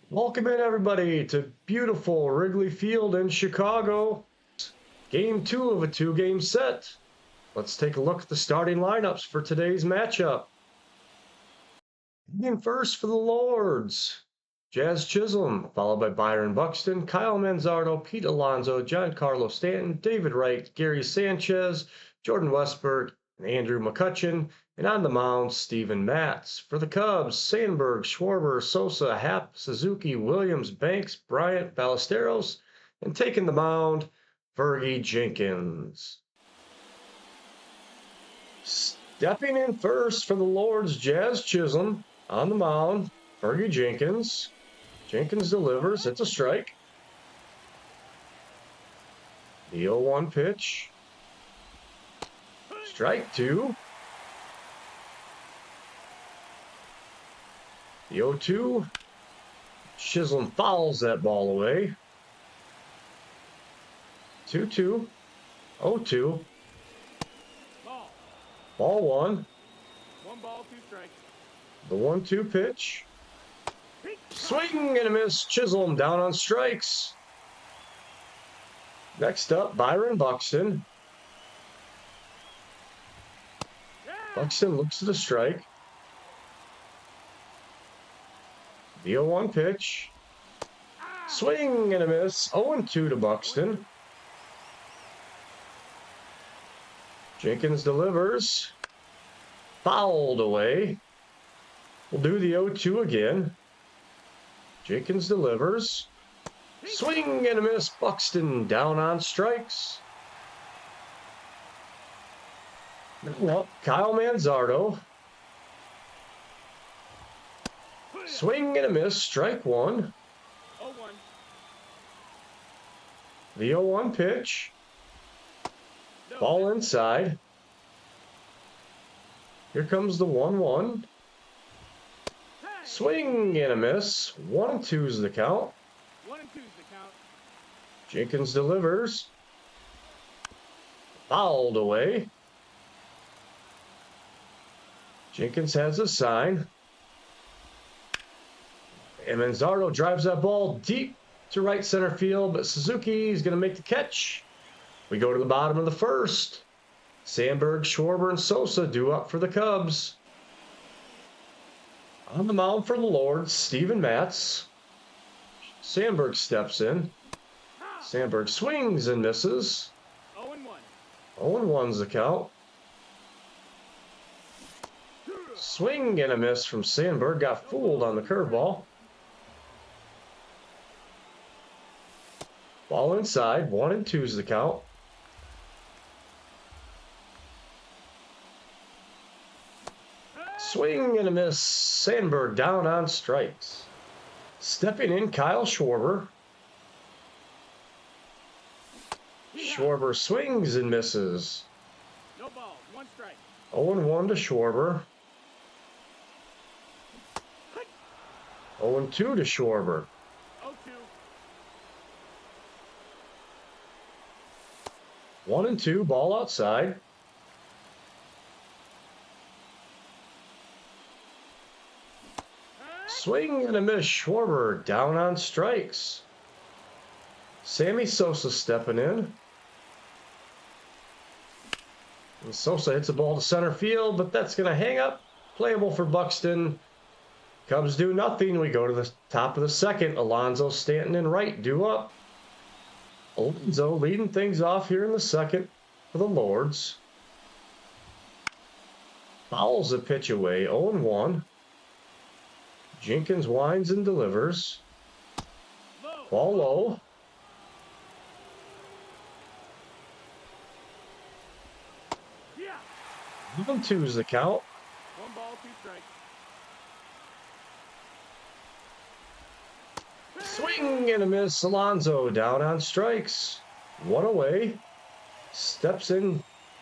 Welcome in, everybody, to beautiful Wrigley Field in Chicago. Game 2 of a 2-game set. Let's take a look at the starting lineups for today's matchup. In first for the Lords, Jazz Chisholm, followed by Byron Buxton, Kyle Manzardo, Pete Alonso, Giancarlo Stanton, David Wright, Gary Sanchez, Jordan Westburg, and Andrew McCutchen. And on the mound, Steven Matz. For the Cubs, Sandberg, Schwarber, Sosa, Happ, Suzuki, Williams, Banks, Bryant, Ballesteros. And taking the mound, Fergie Jenkins. Stepping in first for the Lords, Jazz Chisholm. On the mound, Fergie Jenkins. Jenkins delivers. It's a strike. The 0-1 pitch. Strike 2. The 0-2. Chisholm fouls that ball away. 2-2. 0-2. Ball 1. 1 ball, 2 strikes. The 1-2 pitch. Swing and a miss. Chisholm down on strikes. Next up, Byron Buxton. Buxton looks at a strike. The 0-1 pitch. Swing and a miss. 0-2 to Buxton. Jenkins delivers. Fouled away. We'll do the 0-2 again. Jenkins delivers. Swing and a miss. Buxton down on strikes. Well, Kyle Manzardo. Swing and a miss. Strike 1. 0-1. The 0-1 pitch. Ball inside. Here comes the 1-1. Swing and a miss. 1-2 is the count. 1-2 is the count. Jenkins delivers. Fouled away. Jenkins has a sign. And Manzardo drives that ball deep to right center field, but Suzuki is going to make the catch. We go to the bottom of the first. Sandberg, Schwarber, and Sosa due up for the Cubs. On the mound for the Lords, Steven Matz. Sandberg steps in. Sandberg swings and misses. 0-1. 0-1's the count. Swing and a miss from Sandberg. Got fooled on the curveball. Ball inside. 1-2's the count. Swing and a miss. Sandberg down on strikes. Stepping in, Kyle Schwarber. Schwarber swings and misses. No ball, 1 strike. 0-1 to Schwarber. 0-2 to Schwarber. 0-2. 1-2, ball outside. Swing and a miss. Schwarber down on strikes. Sammy Sosa stepping in. And Sosa hits a ball to center field, but that's going to hang up. Playable for Buxton. Cubs do nothing. We go to the top of the second. Alonso, Stanton, and Wright due up. Alonso leading things off here in the second for the Lords. Fouls a pitch away. 0-1. Jenkins winds and delivers. Ball low. Yeah. 1-2 is the count. 1 ball, 2 strikes. Swing and a miss. Alonso down on strikes. 1 away. Steps in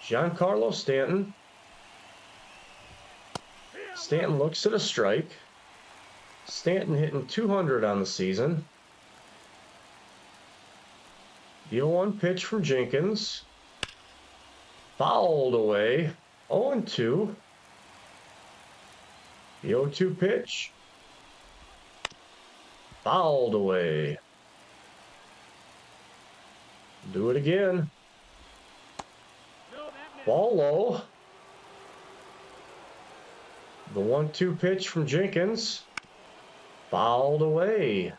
Giancarlo Stanton. Stanton looks at a strike. Stanton hitting 200 on the season. The 0-1 pitch from Jenkins. Fouled away. 0-2. The 0-2 pitch. fouled away. Do it again. No, that missed. Ball low. The 1-2 pitch from Jenkins. Fouled away.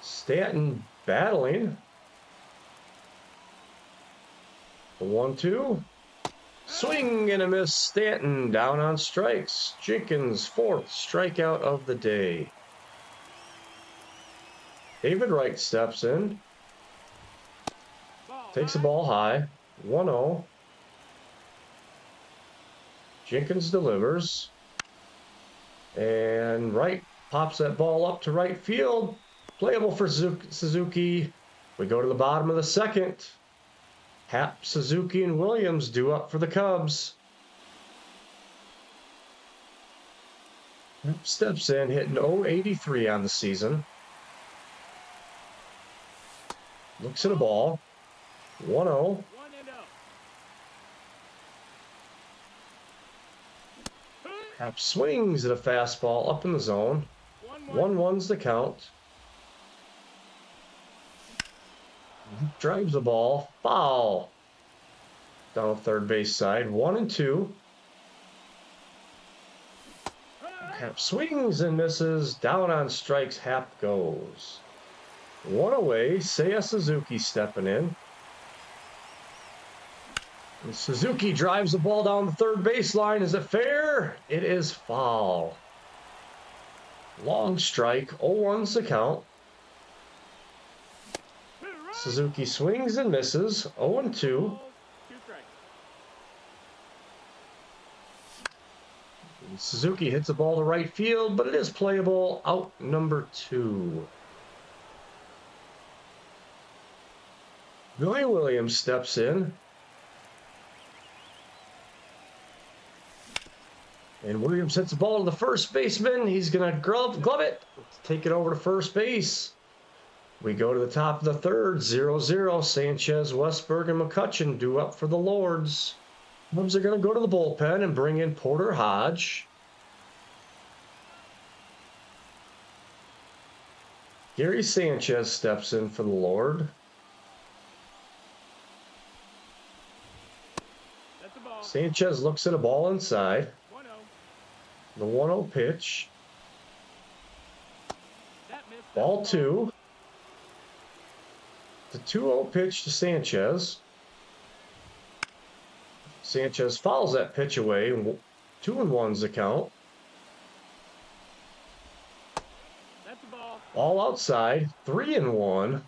Stanton battling. The 1-2. Swing and a miss. Stanton down on strikes. Jenkins' 4th strikeout of the day. David Wright steps in. Ball Takes the high. ball high. 1-0. Jenkins delivers. And Wright pops that ball up to right field. Playable for Suzuki. We go to the bottom of the 2nd. Happ, Suzuki, and Williams due up for the Cubs. Happ steps in, hitting .083 on the season. Looks at a ball. 1-0. 1-0. Happ swings at a fastball up in the zone. 1-1. 1-1's the count. Drives the ball. Foul. Down the third base side. 1-2. Happ swings and misses. Down on strikes. Happ goes. 1 away. Seiya Suzuki stepping in. And Suzuki drives the ball down the third baseline. Is it fair? It is foul. Long strike. 0-1's the count. Suzuki swings and misses. 0-2. Balls, 2 strikes. Suzuki hits the ball to right field, but it is playable. Out number 2. Billy Williams steps in. And Williams hits the ball to the first baseman. He's going to glove it. Take it over to first base. We go to the top of the 3rd. 0-0. Sanchez, Westberg, and McCutchen due up for the Lords. Cubs are going to go to the bullpen and bring in Porter Hodge. Gary Sanchez steps in for the Lord. That's the ball. Sanchez looks at a ball inside. 1-0. The 1-0 pitch. That missed. Ball 2. The 2-0 pitch to Sanchez. Sanchez fouls that pitch away. 2-1's the count. That's the ball. All outside. 3-1.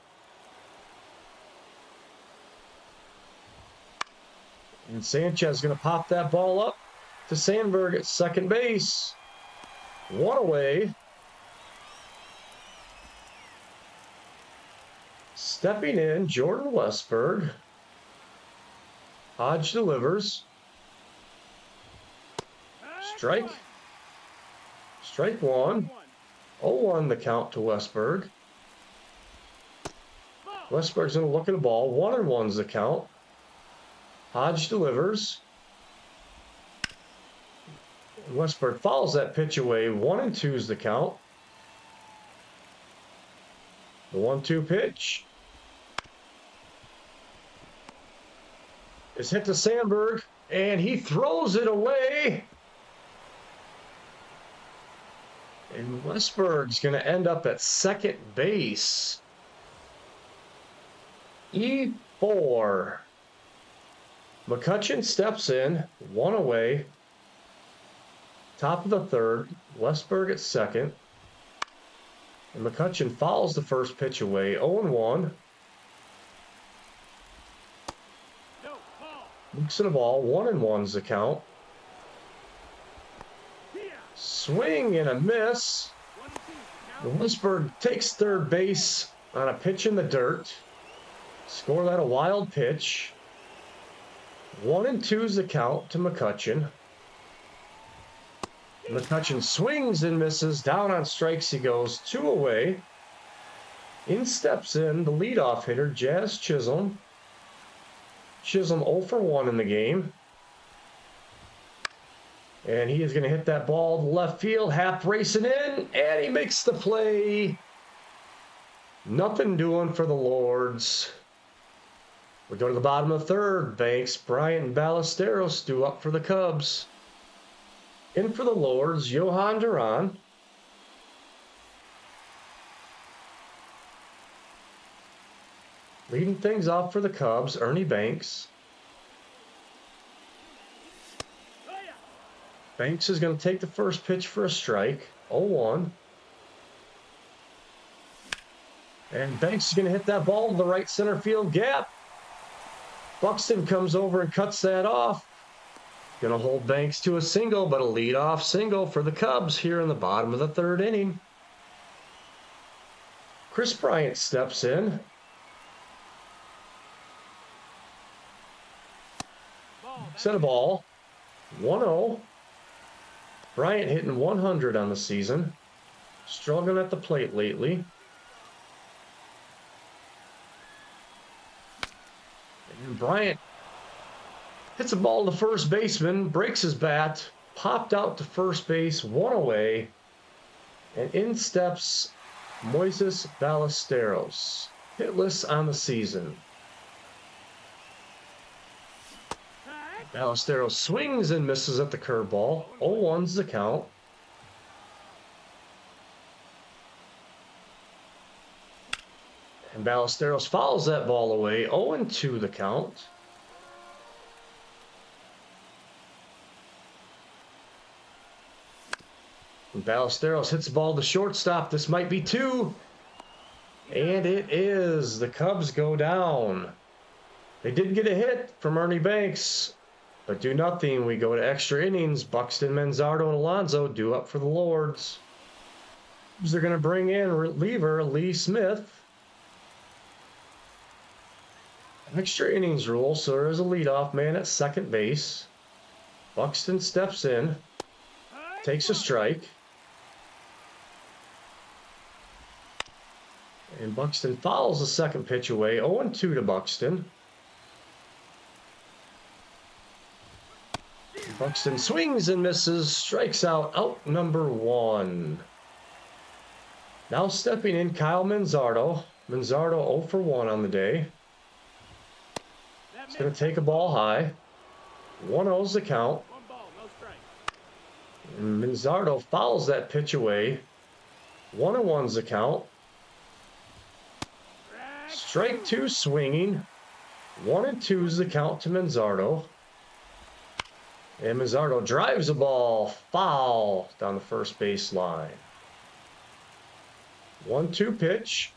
And Sanchez going to pop that ball up to Sandberg at second base. 1 away. Stepping in, Jordan Westberg. Hodge delivers. Strike. Strike 1. 0-1 the count to Westberg. Westberg's going to look at the ball. 1-1's the count. Hodge delivers. Westberg fouls that pitch away. 1-2's the count. The 1-2 pitch is hit to Sandberg, and he throws it away. And Westberg's going to end up at second base. E4. McCutchen steps in, 1 away. Top of the 3rd, Westberg at second. And McCutchen fouls the first pitch away, 0-1. No, ball. Looks at the ball, 1-1's the count. Here. Swing and a miss. 1-2. Count. Westberg takes third base on a pitch in the dirt. Score that a wild pitch. 1-2's the count to McCutchen. McCutchen swings and misses. Down on strikes he goes. 2 away. In steps in the leadoff hitter, Jazz Chisholm. Chisholm 0 for 1 in the game. And he is going to hit that ball to left field. Happ racing in, and he makes the play. Nothing doing for the Lords. We go to the bottom of the third. Banks, Bryant, and Ballesteros due up for the Cubs. In for the Lords, Johan Duran. Leading things off for the Cubs, Ernie Banks. Seiya. Banks is going to take the first pitch for a strike, 0-1. And Banks is going to hit that ball to the right center field gap. Buxton comes over and cuts that off. Going to hold Banks to a single, but a leadoff single for the Cubs here in the bottom of the third inning. Kris Bryant steps in. Ball. Set a ball. 1-0. Bryant hitting 100 on the season. Struggling at the plate lately. And Bryant hits a ball to first baseman, breaks his bat, popped out to first base, one away, and in steps Moises Ballesteros, hitless on the season. Tag. Ballesteros swings and misses at the curveball. 0-1's the count. And Ballesteros fouls that ball away. 0-2 the count. And Ballesteros hits the ball to shortstop. This might be two. And it is. The Cubs go down. They did get a hit from Ernie Banks, but do nothing. We go to extra innings. Buxton, Manzardo, and Alonso due up for the Lords. They're going to bring in reliever Lee Smith. Extra innings rule, so there is a leadoff man at second base. Buxton steps in, takes a strike. And Buxton fouls the second pitch away. 0-2 to Buxton. Buxton swings and misses, strikes out number one. Now stepping in, Kyle Manzardo. Manzardo 0 for 1 on the day. He's going to take a ball high. 1-0's the count. One ball, no strike. And Manzardo fouls that pitch away. 1-1's the count. Strike two swinging. 1-2's the count to Manzardo. And Manzardo drives the ball foul down the first base line. 1-2 pitch.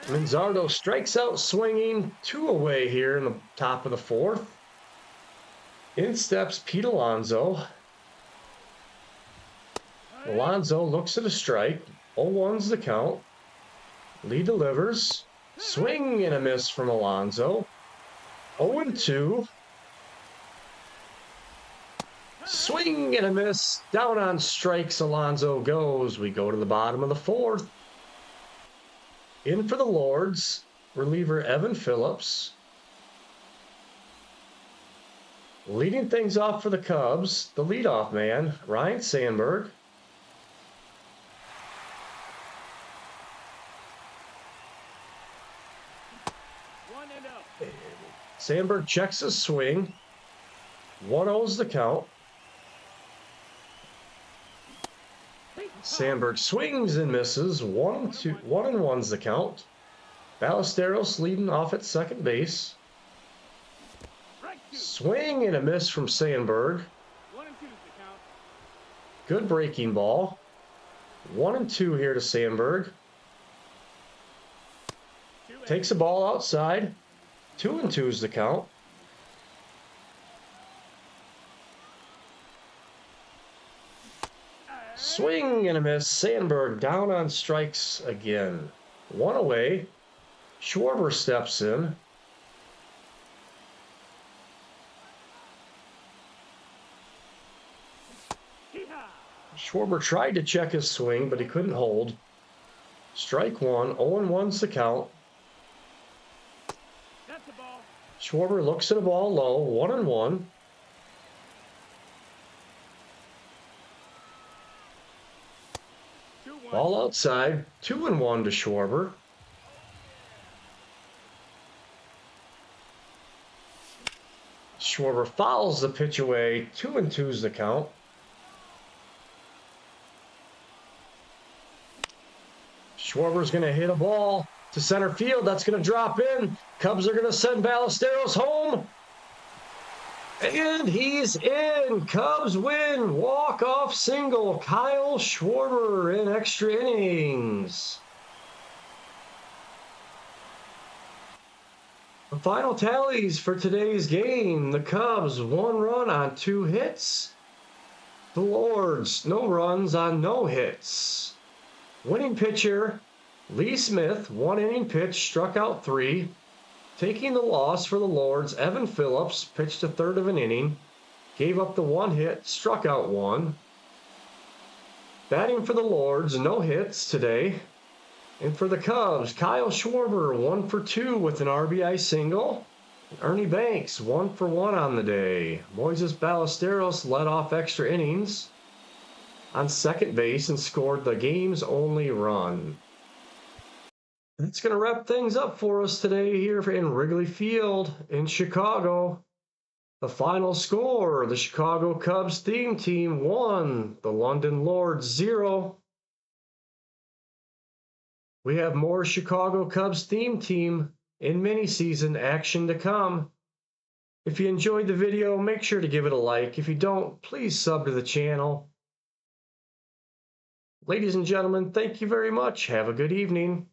Manzardo strikes out swinging. 2 away here in the top of the fourth. In steps Pete Alonso. Alonso looks at a strike. 0-1's the count. Lee delivers. Swing and a miss from Alonso. 0-2. Swing and a miss. Down on strikes Alonso goes. We go to the bottom of the fourth. In for the Lords, reliever Evan Phillips. Leading things off for the Cubs, the leadoff man, Ryne Sandberg. One and up. Sandberg checks his swing. 1-0's the count. Sandberg swings and misses. 1-1's the count. Ballesteros leading off at second base. Swing and a miss from Sandberg. 1-2 is the count. Good breaking ball. 1-2 here to Sandberg. Takes a ball outside. 2-2's the count. Swing and a miss. Sandberg down on strikes again. 1 away. Schwarber steps in. Schwarber tried to check his swing, but he couldn't hold. Strike one. 0-1's the count. That's the ball. Schwarber looks at a ball low. 1-1. Ball outside. 2-1 to Schwarber. Schwarber fouls the pitch away. 2-2's the count. Schwarber's going to hit a ball to center field. That's going to drop in. Cubs are going to send Ballesteros home. And he's in. Cubs win. Walk-off single. Kyle Schwarber in extra innings. The final tallies for today's game. The Cubs, 1 run on 2 hits. The Lords, no runs on no hits. Winning pitcher, Lee Smith, 1 inning pitch, struck out 3. Taking the loss for the Lords, Evan Phillips pitched a third of an inning, gave up the 1 hit, struck out 1. Batting for the Lords, no hits today. And for the Cubs, Kyle Schwarber, 1 for 2 with an RBI single. Ernie Banks, 1 for 1 on the day. Moises Ballesteros led off extra innings on second base and scored the game's only run. That's going to wrap things up for us today here in Wrigley Field in Chicago. The final score, the Chicago Cubs theme team 1, the London Lords 0. We have more Chicago Cubs theme team in mini-season action to come. If you enjoyed the video, make sure to give it a like. If you don't, please sub to the channel. Ladies and gentlemen, thank you very much. Have a good evening.